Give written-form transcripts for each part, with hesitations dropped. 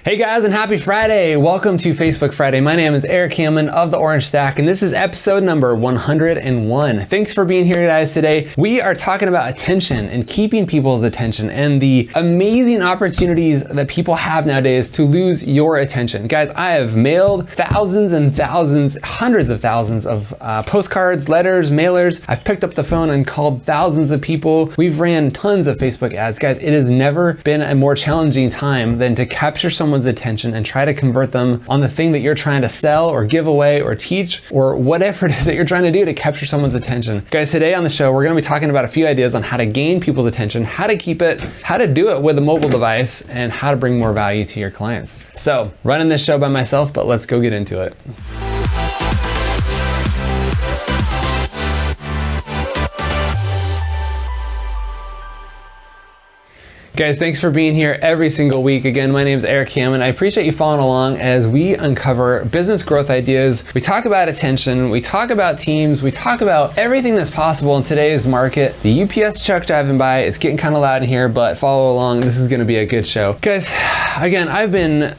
Hey guys, and happy Friday. Welcome to Facebook Friday. My name is Erik Hammond of the Orange Stack, and this is episode number 101. Thanks for being here, guys. Today, we are talking about attention and keeping people's attention and the amazing opportunities that people have nowadays to lose your attention. Guys, I have mailed thousands and thousands, hundreds of thousands of postcards, letters, mailers. I've picked up the phone and called thousands of people. We've ran tons of Facebook ads. Guys, it has never been a more challenging time than to capture someone's attention and try to convert them on the thing that you're trying to sell or give away or teach or whatever it is that you're trying to do to capture someone's attention. Guys, today on the show, we're going to be talking about a few ideas on how to gain people's attention, how to keep it, how to do it with a mobile device, and how to bring more value to your clients. So, running this show by myself, but let's go get into it. Guys, thanks for being here every single week. Again, my name is Erik Hammond. I appreciate you following along as we uncover business growth ideas. We talk about attention, we talk about teams, we talk about everything that's possible in today's market. The UPS truck driving by, it's getting kind of loud in here, but follow along. This is going to be a good show. Guys, again, I've been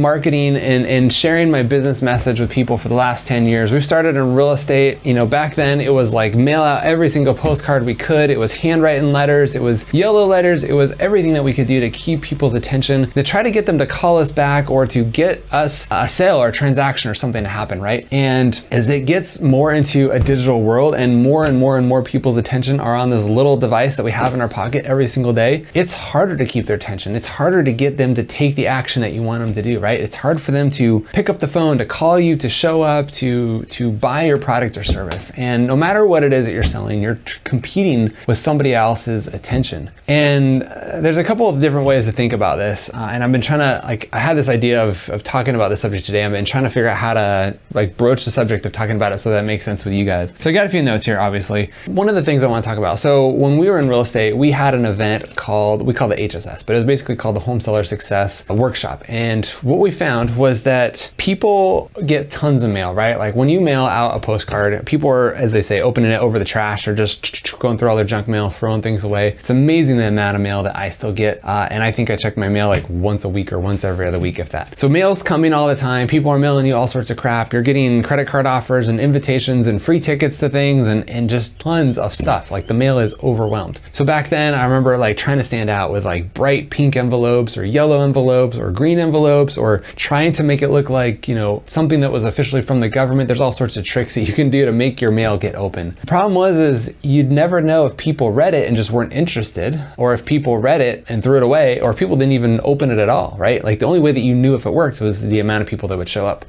marketing and sharing my business message with people for the last 10 years. We started in real estate. You know, back then it was like mail out every single postcard we could. It was handwritten letters. It was yellow letters. It was everything that we could do to keep people's attention, to try to get them to call us back or to get us a sale or a transaction or something to happen, right? And as it gets more into a digital world and more people's attention are on this little device that we have in our pocket every single day, it's harder to keep their attention. It's harder to get them to take the action that you want them to do, right? It's hard for them to pick up the phone, to call you, to show up, to buy your product or service. And no matter what it is that you're selling, you're competing with somebody else's attention. And there's a couple of different ways to think about this. And I've been trying to, I had this idea of talking about this subject today. I've been trying to figure out how to broach the subject of talking about it so that it makes sense with you guys. So I got a few notes here, obviously. One of the things I want to talk about. So when we were in real estate, we had an event we called the HSS, but it was basically called the Home Seller Success Workshop. And what we found was that people get tons of mail, right? Like when you mail out a postcard, people are, as they say, opening it over the trash or just going through all their junk mail, throwing things away. It's amazing the amount of mail that I still get. And I think I check my mail like once a week or once every other week, if that. So mail's coming all the time. People are mailing you all sorts of crap. You're getting credit card offers and invitations and free tickets to things and just tons of stuff. Like the mail is overwhelmed. So back then I remember trying to stand out with bright pink envelopes or yellow envelopes or green envelopes or trying to make it look like, something that was officially from the government. There's all sorts of tricks that you can do to make your mail get open. The problem is you'd never know if people read it and just weren't interested, or if people read it and threw it away, or people didn't even open it at all, right? The only way that you knew if it worked was the amount of people that would show up.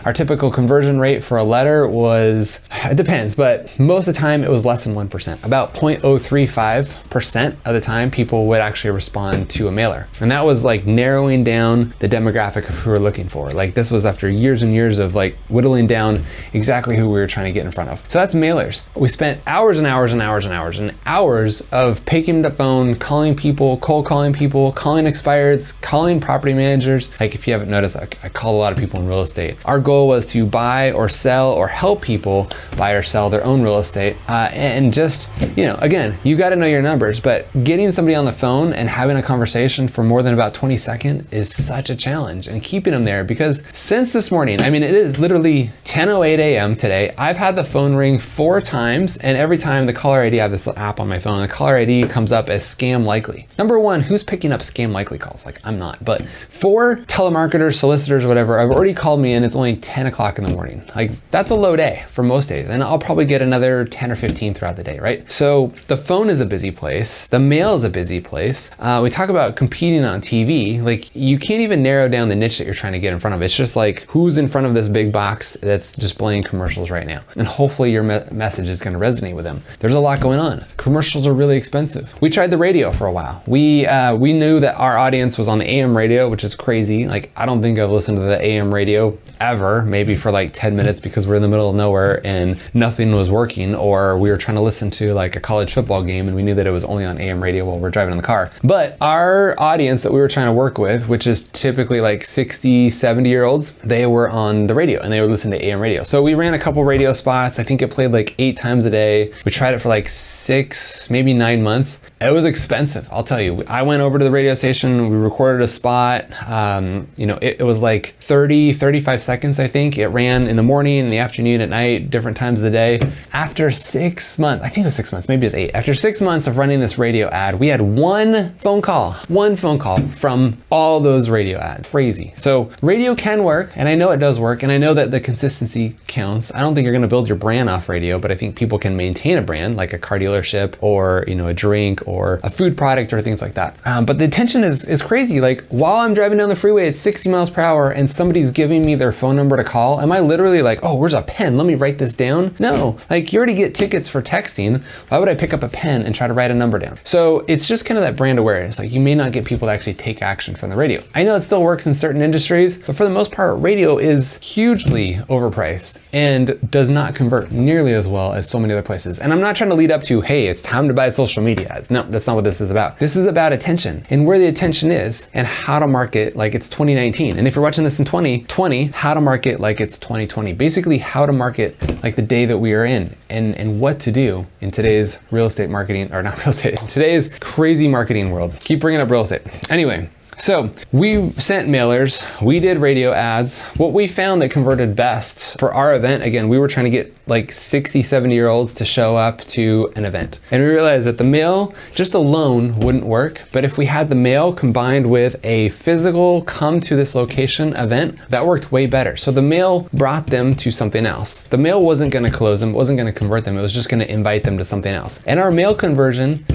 Our typical conversion rate for a letter was, it depends, but most of the time it was less than 1%. About 0.035% of the time people would actually respond to a mailer. And that was narrowing down the demographic of who we're looking for. This was after years and years of whittling down exactly who we were trying to get in front of. So that's mailers. We spent hours and hours and hours and hours and hours of picking the phone, calling people, cold calling people, calling expireds, calling property managers. If you haven't noticed, I call a lot of people in real estate. Our goal was to buy or sell or help people buy or sell their own real estate. And just, again, you got to know your numbers, but getting somebody on the phone and having a conversation for more than about 20 seconds is such a challenge, and keeping them there, because since this morning, it is literally 10:08 a.m. today, I've had the phone ring 4 times, and every time the caller ID, I have this app on my phone, the caller ID comes up as scam likely. Number one, who's picking up scam likely calls? I'm not, but 4 telemarketers, solicitors, whatever, have already called me and it's only 10 o'clock in the morning. That's a low day for most days, and I'll probably get another 10 or 15 throughout the day, right? So the phone is a busy place. The mail is a busy place. We talk about competing on TV. You can't even narrow down the niche that you're trying to get in front of. It's just who's in front of this big box that's displaying commercials right now. And hopefully your message is going to resonate with them. There's a lot going on. Commercials are really expensive. We tried the radio for a while. We knew that our audience was on the AM radio, which is crazy. I don't think I've listened to the AM radio ever, maybe for 10 minutes because we're in the middle of nowhere and nothing was working, or we were trying to listen to a college football game and we knew that it was only on AM radio while we're driving in the car. But our audience that we were trying to work with, which is typically 60, 70-year-olds, they were on the radio and they would listen to AM radio. So we ran a couple radio spots. I think it played 8 times a day. We tried it for 6, maybe 9 months. It was expensive, I'll tell tell you, I went over to the radio station, we recorded a spot. It was like 35 seconds, I think. It ran in the morning, in the afternoon, at night, different times of the day. After 6 months, I think it was 6 months, maybe it was 8. After 6 months of running this radio ad, we had one phone call from all those radio ads. Crazy. So radio can work, and I know it does work, and I know that the consistency counts. I don't think you're gonna build your brand off radio, but I think people can maintain a brand, like a car dealership or a drink or a food product or things like that. But the attention is crazy. Like while I'm driving down the freeway at 60 miles per hour and somebody's giving me their phone number to call, am I literally like, oh, where's a pen? Let me write this down. No, like you already get tickets for texting. Why would I pick up a pen and try to write a number down? So it's just kind of that brand awareness. Like you may not get people to actually take action from the radio. I know it still works in certain industries, but for the most part, radio is hugely overpriced and does not convert nearly as well as so many other places. And I'm not trying to lead up to, hey, it's time to buy social media ads. No, that's not what this is about. This is about attention and where the attention is and how to market like it's 2019. And if you're watching this in 2020, how to market like it's 2020. Basically how to market like the day that we are in and what to do in today's real estate marketing, or not real estate, in today's crazy marketing world. Keep bringing up real estate. Anyway, so we sent mailers, we did radio ads. What we found that converted best for our event, again, we were trying to get like 60, 70-year-olds to show up to an event. And we realized that the mail just alone wouldn't work, but if we had the mail combined with a physical come to this location event, that worked way better. So the mail brought them to something else. The mail wasn't gonna close them, wasn't gonna convert them, it was just gonna invite them to something else. And our mail conversion,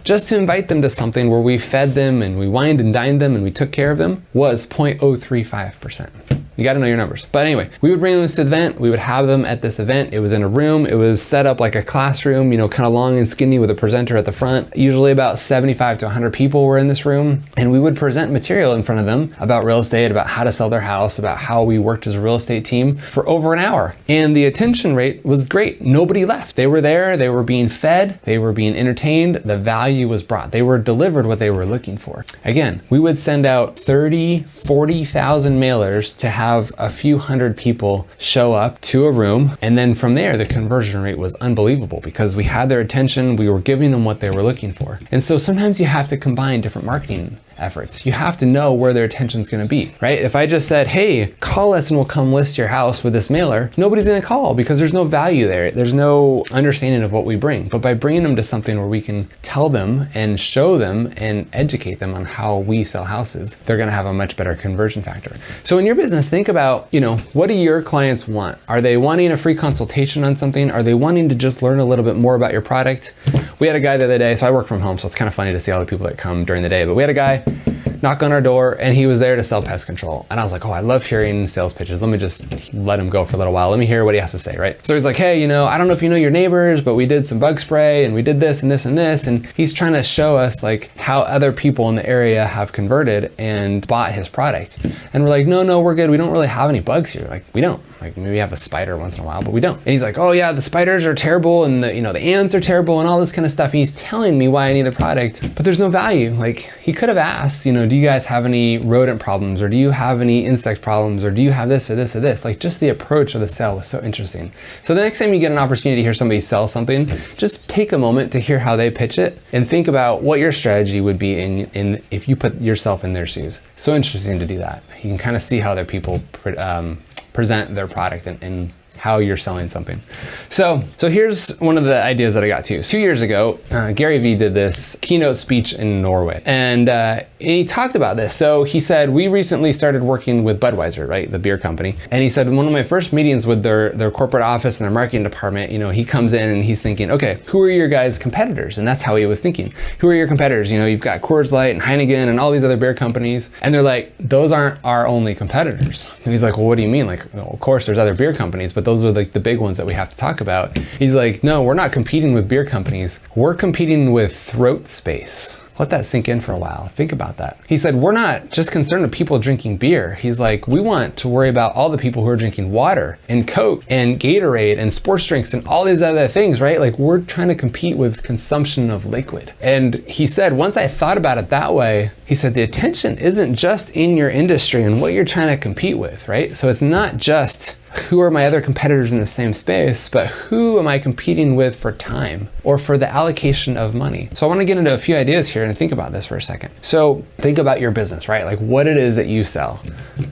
just to invite them to something where we fed them and we wined and dined them and we took care of them, was 0.035%. You gotta know your numbers. But anyway, we would bring them to this event, we would have them at this event. It was in a room, it was set up like a classroom, kind of long and skinny with a presenter at the front. Usually about 75 to 100 people were in this room, and we would present material in front of them about real estate, about how to sell their house, about how we worked as a real estate team for over an hour. And the attention rate was great. Nobody left. They were there, they were being fed, they were being entertained, the value was brought. They were delivered what they were looking for. Again, we would send out 30, 40,000 mailers to have a few hundred people show up to a room. And then from there, the conversion rate was unbelievable because we had their attention, we were giving them what they were looking for. And so sometimes you have to combine different marketing efforts. You have to know where their attention's gonna be, right? If I just said, hey, call us and we'll come list your house with this mailer, nobody's gonna call because there's no value there. There's no understanding of what we bring. But by bringing them to something where we can tell them and show them and educate them on how we sell houses, they're gonna have a much better conversion factor. So in your business, think about, what do your clients want? Are they wanting a free consultation on something? Are they wanting to just learn a little bit more about your product? We had a guy the other day, so I work from home, so it's kind of funny to see all the people that come during the day, but we had a guy knock on our door and he was there to sell pest control. And I was like, oh, I love hearing sales pitches. Let me just let him go for a little while. Let me hear what he has to say, right? So he's like, hey, I don't know if you know your neighbors, but we did some bug spray and we did this and this and this. And he's trying to show us like how other people in the area have converted and bought his product. And we're like, no, we're good. We don't really have any bugs here. Like we don't. Like maybe we have a spider once in a while, but we don't. And he's like, oh yeah, the spiders are terrible and the ants are terrible and all this kind of stuff. And he's telling me why I need the product, but there's no value. Like he could have asked, do you guys have any rodent problems or do you have any insect problems or do you have this or this or this? Like just the approach of the sale was so interesting. So the next time you get an opportunity to hear somebody sell something, just take a moment to hear how they pitch it and think about what your strategy would be in if you put yourself in their shoes. So interesting to do that. You can kind of see how other people present their product and how you're selling something. So here's one of the ideas that I got to. 2 years ago, Gary Vee did this keynote speech in Norway, and he talked about this. So he said, we recently started working with Budweiser, right, the beer company. And he said, one of my first meetings with their corporate office and their marketing department, he comes in and he's thinking, okay, who are your guys' competitors? And that's how he was thinking. Who are your competitors? You've got Coors Light and Heineken and all these other beer companies. And they're like, those aren't our only competitors. And he's like, well, what do you mean? Like, well, of course there's other beer companies, but those are like the big ones that we have to talk about. He's like, no, we're not competing with beer companies. We're competing with throat space. Let that sink in for a while. Think about that. He said, we're not just concerned with people drinking beer. He's like, we want to worry about all the people who are drinking water and Coke and Gatorade and sports drinks and all these other things, right? Like we're trying to compete with consumption of liquid. And he said, once I thought about it that way, he said, the attention isn't just in your industry and what you're trying to compete with, right? So it's not just, who are my other competitors in the same space, but who am I competing with for time or for the allocation of money? So I want to get into a few ideas here and think about this for a second. So think about your business, right? Like what it is that you sell.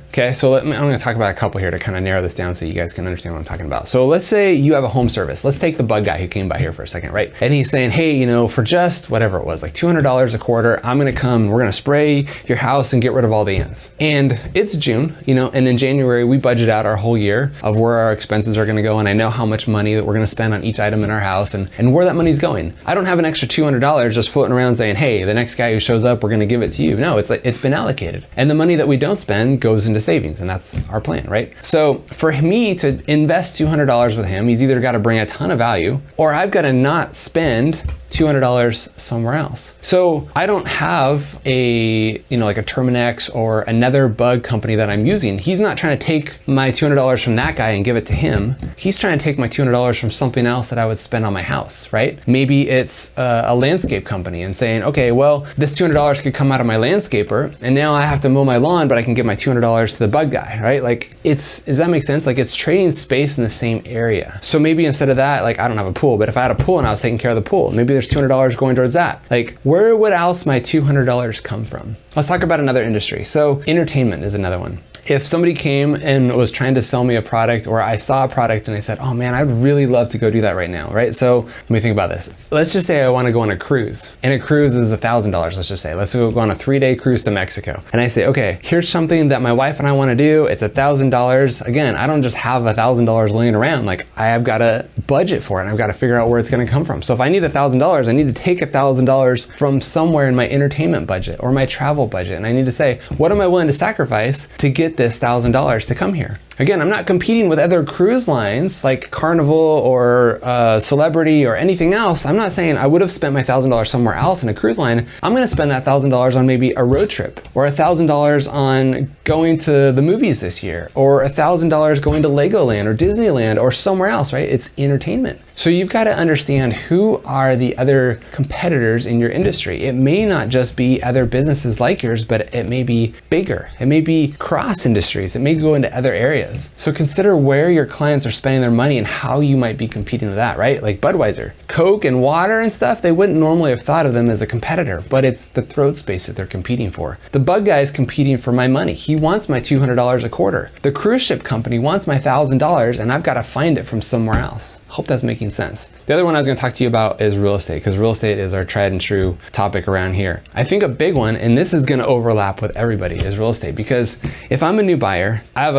Okay, so I'm going to talk about a couple here to kind of narrow this down so you guys can understand what I'm talking about. So let's say you have a home service. Let's take the bug guy who came by here for a second, right? And he's saying, hey, you know, for just whatever it was, like $200 a quarter, I'm going to come, we're going to spray your house and get rid of all the ants. And it's June, you know, and in January we budget out our whole year of where our expenses are going to go. And I know how much money that we're going to spend on each item in our house and where that money's going. I don't have an extra $200 just floating around saying, hey, the next guy who shows up, we're going to give it to you. No, it's like, it's been allocated. And the money that we don't spend goes into savings, and that's our plan, right? So for me to invest $200 with him, he's either got to bring a ton of value or I've got to not spend $200 somewhere else. So I don't have a, you know, like a Terminex or another bug company that I'm using. He's not trying to take my $200 from that guy and give it to him. He's trying to take my $200 from something else that I would spend on my house, right? Maybe it's a landscape company and saying, okay, well, this $200 could come out of my landscaper and now I have to mow my lawn, but I can give my $200 to the bug guy, right? Like does that make sense? Like it's trading space in the same area. So maybe instead of that, like I don't have a pool, but if I had a pool and I was taking care of the pool, maybe there's $200 going towards that. Like where would else my $200 come from? Let's talk about another industry. So entertainment is another one. If somebody came and was trying to sell me a product, or I saw a product and I said, oh man, I'd really love to go do that right now, right? So let me think about this. Let's just say I want to go on a cruise, and a cruise is $1,000, let's just say. Let's go on a 3-day cruise to Mexico. And I say, okay, here's something that my wife and I want to do. It's $1,000. Again, I don't just have $1,000 laying around. Like I have got to budget for it and I've got to figure out where it's going to come from. So if I need $1,000, I need to take $1,000 from somewhere in my entertainment budget or my travel budget. And I need to say, what am I willing to sacrifice to get this $1,000 to come here? Again, I'm not competing with other cruise lines like Carnival or Celebrity or anything else. I'm not saying I would have spent my $1,000 somewhere else in a cruise line. I'm going to spend that $1,000 on maybe a road trip, or $1,000 on going to the movies this year, or $1,000 going to Legoland or Disneyland or somewhere else, right? It's entertainment. So you've got to understand who are the other competitors in your industry. It may not just be other businesses like yours, but it may be bigger. It may be cross industries. It may go into other areas. So consider where your clients are spending their money and how you might be competing with that, right? Like Budweiser, Coke and water and stuff, they wouldn't normally have thought of them as a competitor, but it's the throat space that they're competing for. The bug guy is competing for my money. He wants my $200 a quarter. The cruise ship company wants my $1,000 and I've got to find it from somewhere else. Hope that's making sense. The other one I was going to talk to you about is real estate, because real estate is our tried and true topic around here. I think a big one, and this is going to overlap with everybody, is real estate. Because if I'm a new buyer, I have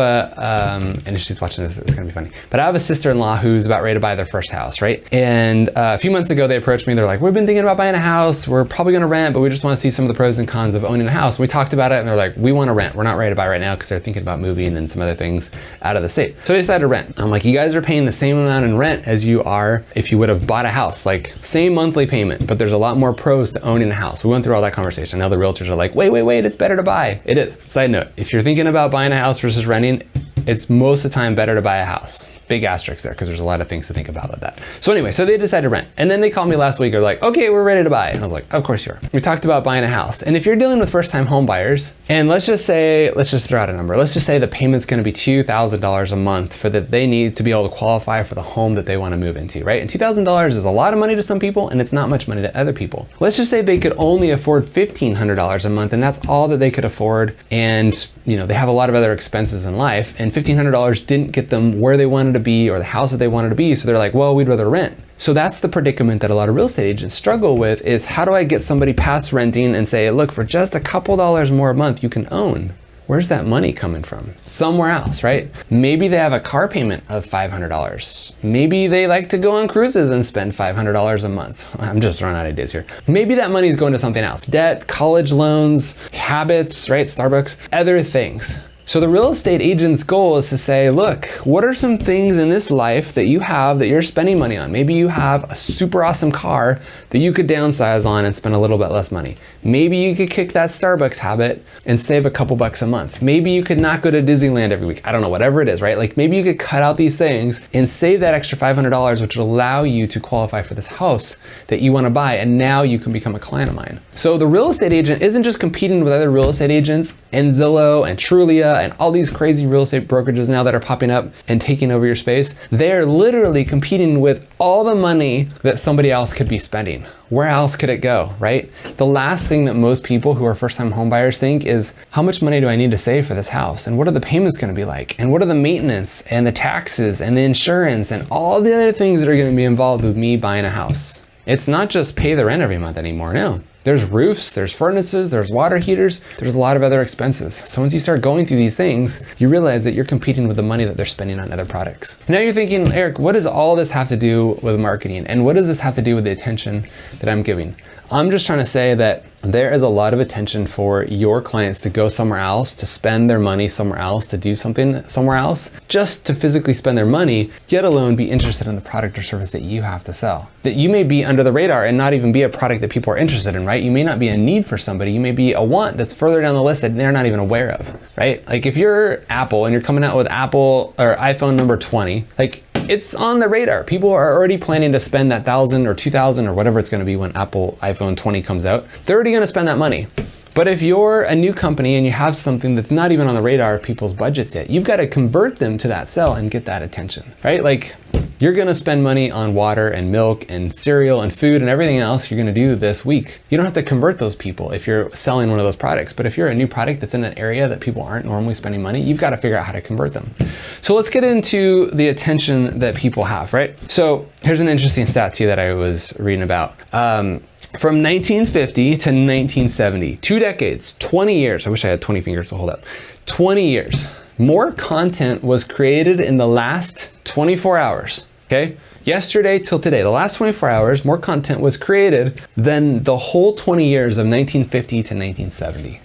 and if she's watching this, it's going to be funny, but I have a sister-in-law who's about ready to buy their first house, right? And a few months ago, they approached me. They're like, we've been thinking about buying a house. We're probably going to rent, but we just want to see some of the pros and cons of owning a house. And we talked about it, and they're like, we want to rent. We're not ready to buy right now because they're thinking about moving and some other things out of the state. So they decided to rent. I'm like, you guys are paying the same amount in rent as you are if you would have bought a house, like same monthly payment, but there's a lot more pros to owning a house. We went through all that conversation. Now the realtors are like, wait, it's better to buy. It is. Side note, if you're thinking about buying a house versus renting, it's most of the time better to buy a house. Big asterisk there, because there's a lot of things to think about with that. So anyway, so they decided to rent. And then they called me last week. They're like, okay, we're ready to buy. And I was like, of course you are. We talked about buying a house. And if you're dealing with first-time home buyers, and let's just throw out a number. Let's just say the payment's going to be $2,000 a month for that they need to be able to qualify for the home that they want to move into, right? And $2,000 is a lot of money to some people, and it's not much money to other people. Let's just say they could only afford $1,500 a month, and that's all that they could afford. And you know, they have a lot of other expenses in life, and $1,500 didn't get them where they wanted to be or the house that they wanted to be. So they're like, well, we'd rather rent. So that's the predicament that a lot of real estate agents struggle with, is how do I get somebody past renting and say, look, for just a couple dollars more a month, you can own. Where's that money coming from? Somewhere else, right? Maybe they have a car payment of $500. Maybe they like to go on cruises and spend $500 a month. I'm just throwing out ideas here. Maybe that money is going to something else. Debt, college loans, habits, right? Starbucks, other things. So the real estate agent's goal is to say, look, what are some things in this life that you have that you're spending money on? Maybe you have a super awesome car that you could downsize on and spend a little bit less money. Maybe you could kick that Starbucks habit and save a couple bucks a month. Maybe you could not go to Disneyland every week. I don't know, whatever it is, right? Like maybe you could cut out these things and save that extra $500, which will allow you to qualify for this house that you want to buy. And now you can become a client of mine. So the real estate agent isn't just competing with other real estate agents and Zillow and Trulia Zillow and all these crazy real estate brokerages now that are popping up and taking over your space, they're literally competing with all the money that somebody else could be spending. Where else could it go, right? The last thing that most people who are first-time home buyers think is, how much money do I need to save for this house? And what are the payments gonna be like? And what are the maintenance and the taxes and the insurance and all the other things that are gonna be involved with me buying a house? It's not just pay the rent every month anymore, no. There's roofs, there's furnaces, there's water heaters, there's a lot of other expenses. So once you start going through these things, you realize that you're competing with the money that they're spending on other products. Now you're thinking, Eric, what does all this have to do with marketing? And what does this have to do with the attention that I'm giving? I'm just trying to say that there is a lot of attention for your clients to go somewhere else, to spend their money somewhere else, to do something somewhere else, just to physically spend their money, yet alone be interested in the product or service that you have to sell. That you may be under the radar and not even be a product that people are interested in, right? You may not be a need for somebody, you may be a want that's further down the list that they're not even aware of, right? Like if you're Apple and you're coming out with Apple or iPhone number 20, like it's on the radar. People are already planning to spend that $1,000 or $2,000 or whatever it's gonna be when Apple iPhone 20 comes out. They're already gonna spend that money. But if you're a new company and you have something that's not even on the radar of people's budgets yet, you've got to convert them to that sell and get that attention, right? Like you're gonna spend money on water and milk and cereal and food and everything else you're gonna do this week. You don't have to convert those people if you're selling one of those products. But if you're a new product that's in an area that people aren't normally spending money, you've got to figure out how to convert them. So let's get into the attention that people have, right? So here's an interesting stat too that I was reading about. From 1950 to 1970, 2 decades, 20 years. I wish I had 20 fingers to hold up. 20 years. More content was created in the last 24 hours, okay? Yesterday till today, the last 24 hours, more content was created than the whole 20 years of 1950 to 1970.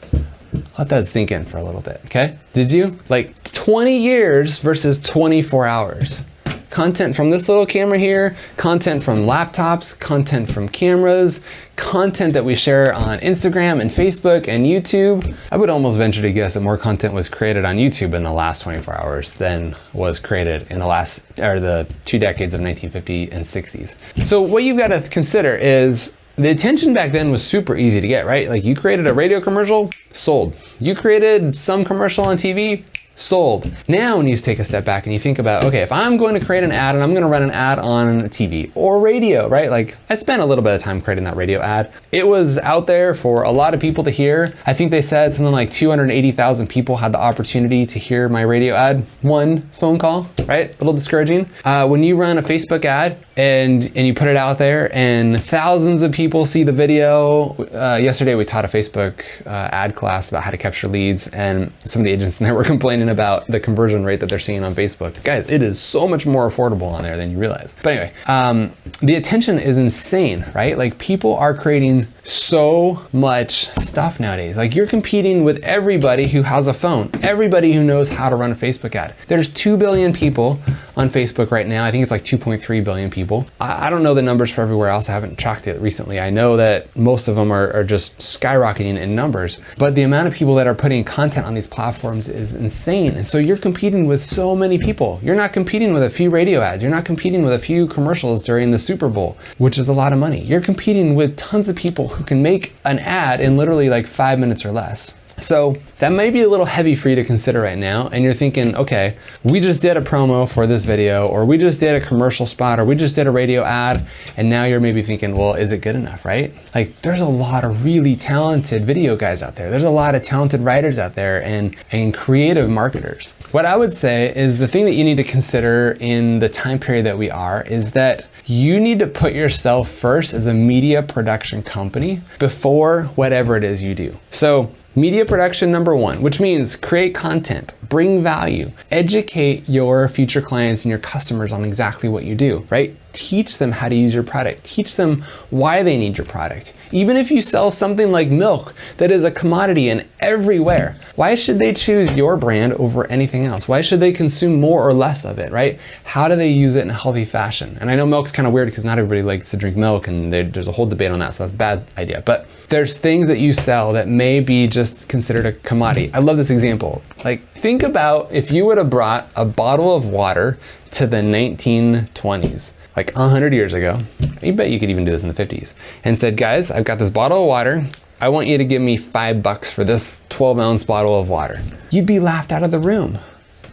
Let that sink in for a little bit, okay? Did you? Like 20 years versus 24 hours. Content from this little camera here, content from laptops, content from cameras, content that we share on Instagram and Facebook and YouTube. I would almost venture to guess that more content was created on YouTube in the last 24 hours than was created in the 2 decades of 1950 and 60s. So what you've got to consider is the attention back then was super easy to get, right? Like you created a radio commercial, sold. You created some commercial on TV, sold. Now when you take a step back and you think about, okay, if I'm going to create an ad and I'm going to run an ad on TV or radio, right? Like I spent a little bit of time creating that radio ad. It was out there for a lot of people to hear. I think they said something like 280,000 people had the opportunity to hear my radio ad. One phone call, right? A little discouraging. When you run a Facebook ad and you put it out there and thousands of people see the video. Yesterday we taught a Facebook ad class about how to capture leads, and some of the agents in there were complaining about the conversion rate that they're seeing on Facebook. Guys, it is so much more affordable on there than you realize. But anyway, the attention is insane, right? Like people are creating so much stuff nowadays. Like you're competing with everybody who has a phone, everybody who knows how to run a Facebook ad. There's 2 billion people on Facebook right now. I think it's like 2.3 billion people. I don't know the numbers for everywhere else. I haven't tracked it recently. I know that most of them are just skyrocketing in numbers, but the amount of people that are putting content on these platforms is insane. And so you're competing with so many people. You're not competing with a few radio ads. You're not competing with a few commercials during the Super Bowl, which is a lot of money. You're competing with tons of people who can make an ad in literally like 5 minutes or less. So that may be a little heavy for you to consider right now. And you're thinking, okay, we just did a promo for this video, or we just did a commercial spot, or we just did a radio ad. And now you're maybe thinking, well, is it good enough, right? Like there's a lot of really talented video guys out there. There's a lot of talented writers out there and creative marketers. What I would say is the thing that you need to consider in the time period that we are is that you need to put yourself first as a media production company before whatever it is you do. So media production number one, which means create content, bring value, educate your future clients and your customers on exactly what you do, right? Teach them how to use your product. Teach them why they need your product. Even if you sell something like milk that is a commodity and everywhere, why should they choose your brand over anything else? Why should they consume more or less of it, right? How do they use it in a healthy fashion? And I know milk's kind of weird because not everybody likes to drink milk, and there's a whole debate on that, so that's a bad idea. But there's things that you sell that may be just considered a commodity. I love this example. Like think about if you would have brought a bottle of water to the 1920s. Like 100 years ago, I bet you could even do this in the 50s, and said, guys, I've got this bottle of water. I want you to give me $5 for this 12-ounce bottle of water. You'd be laughed out of the room.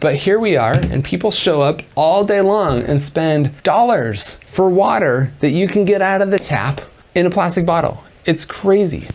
But here we are, and people show up all day long and spend dollars for water that you can get out of the tap in a plastic bottle. It's crazy.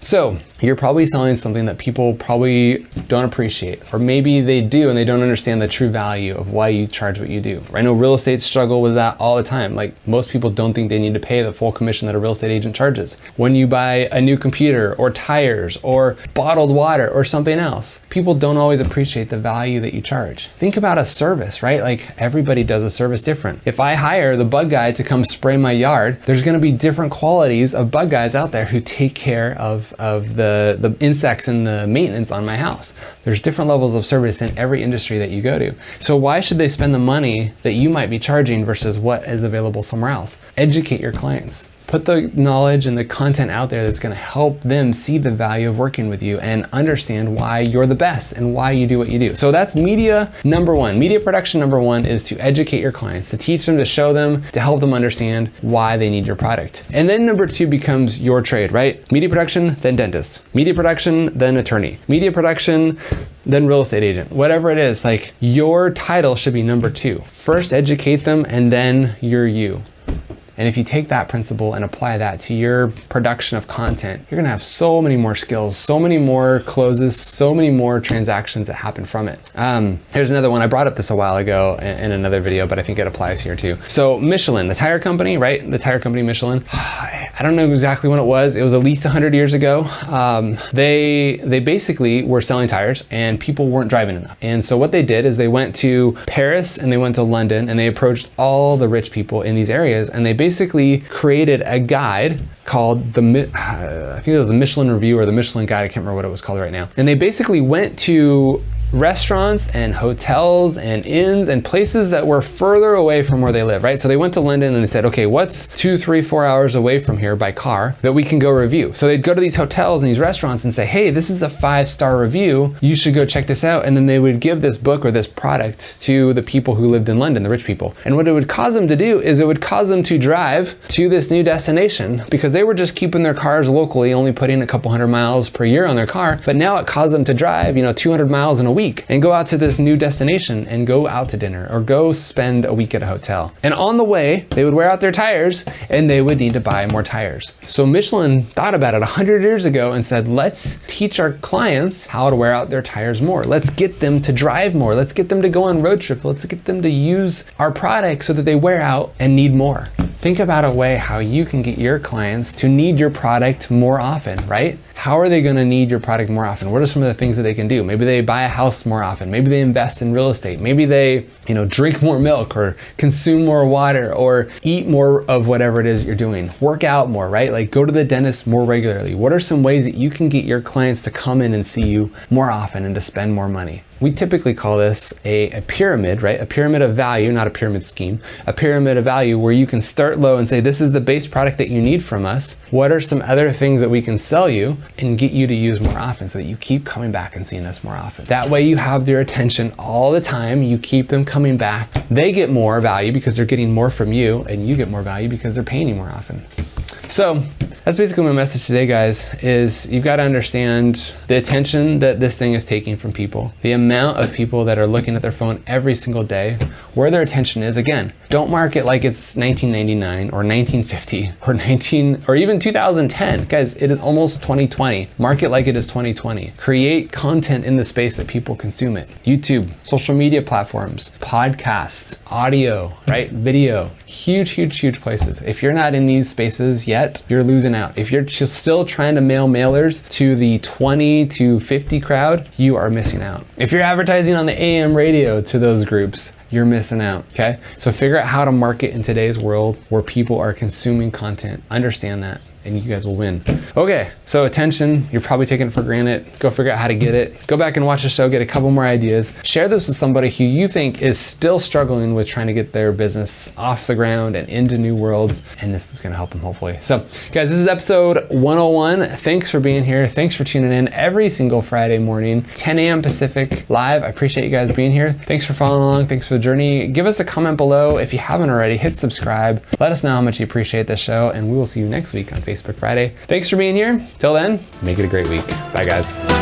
So you're probably selling something that people probably don't appreciate, or maybe they do and they don't understand the true value of why you charge what you do. I know real estate struggle with that all the time. Like, most people don't think they need to pay the full commission that a real estate agent charges. When you buy a new computer or tires or bottled water or something else, people don't always appreciate the value that you charge. Think about a service, right? Like, everybody does a service different. If I hire the bug guy to come spray my yard, there's gonna be different qualities of bug guys out there who take care of the insects and the maintenance on my house. There's different levels of service in every industry that you go to. So why should they spend the money that you might be charging versus what is available somewhere else? Educate your clients. Put the knowledge and the content out there that's going to help them see the value of working with you and understand why you're the best and why you do what you do. So that's media number one. Media production number one is to educate your clients, to teach them, to show them, to help them understand why they need your product. And then number two becomes your trade, right? Media production, then dentist. Media production, then attorney. Media production, then real estate agent. Whatever it is, like, your title should be number two. First educate them, and then you're you. And if you take that principle and apply that to your production of content, you're gonna have so many more skills, so many more closes, so many more transactions that happen from it. Here's another one. I brought up this a while ago in another video, but I think it applies here too. So Michelin, the tire company, right? The tire company Michelin. I don't know exactly when it was. It was at least 100 years ago. They basically were selling tires and people weren't driving enough. And so what they did is they went to Paris and they went to London and they approached all the rich people in these areas, and they basically created a guide called I think it was the Michelin Review or the Michelin Guide. I can't remember what it was called right now. And they basically went to restaurants and hotels and inns and places that were further away from where they live, right? So they went to London and they said, okay, what's 2, 3, 4 hours away from here by car that we can go review? So they'd go to these hotels and these restaurants and say, hey, this is the 5-star review. You should go check this out. And then they would give this book or this product to the people who lived in London, the rich people. And what it would cause them to do is it would cause them to drive to this new destination, because they were just keeping their cars locally, only putting a couple 100 miles per year on their car. But now it caused them to drive, 200 miles in a week and go out to this new destination and go out to dinner or go spend a week at a hotel. And on the way, they would wear out their tires and they would need to buy more tires. So Michelin thought about it 100 years ago and said, let's teach our clients how to wear out their tires more. Let's get them to drive more. Let's get them to go on road trips. Let's get them to use our product so that they wear out and need more. Think about a way how you can get your clients to need your product more often, right? How are they going to need your product more often? What are some of the things that they can do? Maybe they buy a house more often. Maybe they invest in real estate. Maybe they, drink more milk or consume more water or eat more of whatever it is you're doing. Work out more, right? Like, go to the dentist more regularly. What are some ways that you can get your clients to come in and see you more often and to spend more money? We typically call this a pyramid, right? A pyramid of value, not a pyramid scheme. A pyramid of value where you can start low and say, this is the base product that you need from us. What are some other things that we can sell you and get you to use more often so that you keep coming back and seeing us more often? That way you have their attention all the time. You keep them coming back. They get more value because they're getting more from you, and you get more value because they're paying you more often. So that's basically my message today, guys, is you've got to understand the attention that this thing is taking from people, the amount of people that are looking at their phone every single day, where their attention is. Again, don't market like it's 1999 or 1950 or even 2010. Guys, it is almost 2020. Market like it is 2020. Create content in the space that people consume it. YouTube, social media platforms, podcasts, audio, right? Video, huge places. If you're not in these spaces yet, you're losing out. If you're just still trying to mail mailers to the 20 to 50 crowd, you are missing out. If you're advertising on the AM radio to those groups, you're missing out, okay? So figure out how to market in today's world where people are consuming content. Understand that, and you guys will win. Okay, so attention, you're probably taking it for granted. Go figure out how to get it. Go back and watch the show, get a couple more ideas. Share this with somebody who you think is still struggling with trying to get their business off the ground and into new worlds, and this is gonna help them hopefully. So guys, this is episode 101. Thanks for being here. Thanks for tuning in every single Friday morning, 10 a.m. Pacific live. I appreciate you guys being here. Thanks for following along. Thanks for the journey. Give us a comment below. If you haven't already, hit subscribe. Let us know how much you appreciate this show, and we will see you next week on Facebook. Facebook Friday. Thanks for being here. Till then, make it a great week. Bye, guys.